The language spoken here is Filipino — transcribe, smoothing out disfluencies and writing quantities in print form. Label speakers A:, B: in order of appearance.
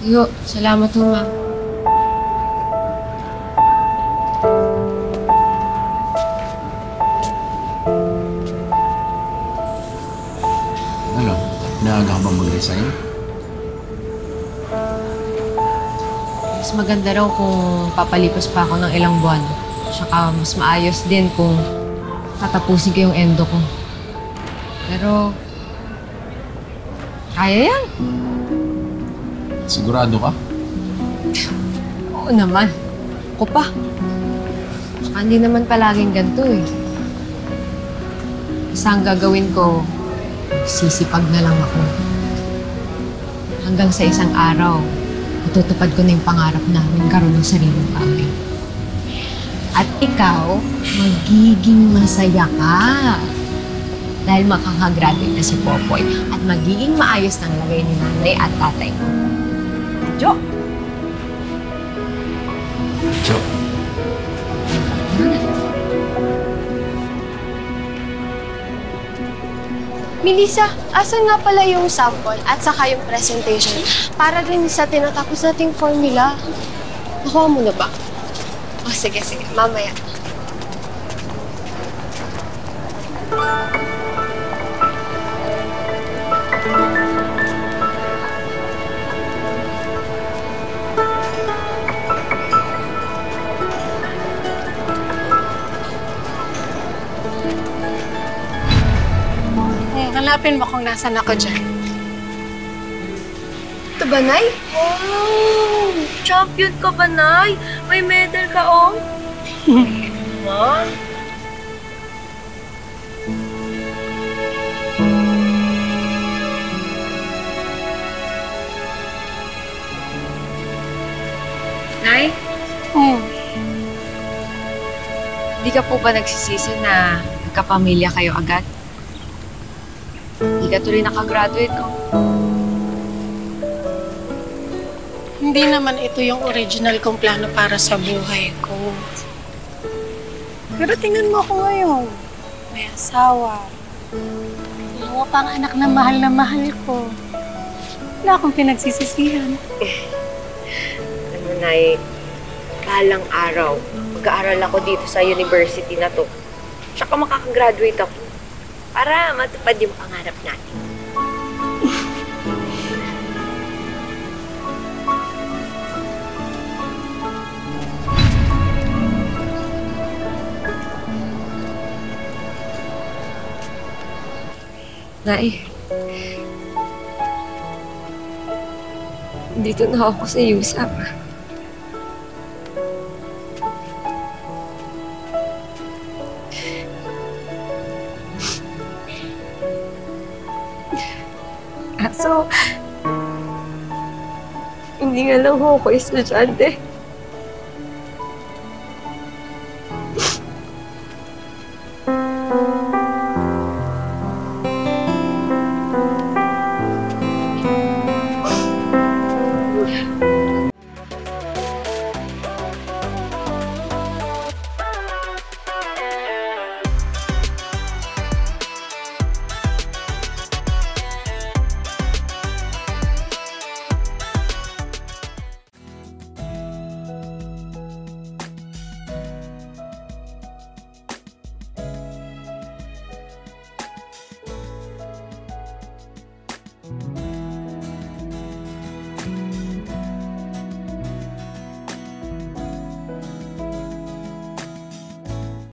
A: Yo, salamat ho, ma'am.
B: Ano? Naaga ka ba mag-resign?
A: Mas maganda raw kung papalipas pa ako ng ilang buwan. Tsaka mas maayos din kung tatapusin ko yung endo ko. Pero, kaya yan.
B: Sigurado ka?
A: Oo naman. Ako pa. Tsaka hindi naman palaging ganito eh. Basta ang gagawin ko, sisipag na lang ako. Hanggang sa isang araw, matutupad ko na yung pangarap namin karoon ng sariling bahay. At ikaw, magiging masaya ka. Dahil makakagraduate na si Popoy at magiging maayos ng lagay ni nanay at tatay mo. Jo!
B: Jo.
C: Melissa, asan nga pala yung sample at saka yung presentation para rin sa tinatapos nating formula? Nakuha mo na ba? Oh, sige, mamaya.
D: Hanapin mo kung nasan ako dyan.
C: Ito ba, Nay? Wow! Champion ka ba, Nay? May medal ka, oh. Ma?
A: Nay,
D: Hmm.
A: di ka po ba nagsisisi na nagkapamilya kayo agad? Di ka tuloy nakagraduate ko.
D: Hindi naman ito yung original kong plano para sa buhay ko. Pero tingnan mo ako ngayon. May asawa. Dalawa pang anak na mahal ko. Wala akong pinagsisisihan.
A: Ano, Nay, balang araw, mag-aaral ako dito sa university na to. Tsaka makakagraduate ako para matupad yung pangarap natin. Nay, dito na ako sa USAP. Kaso, hindi nga lang ako estudyante.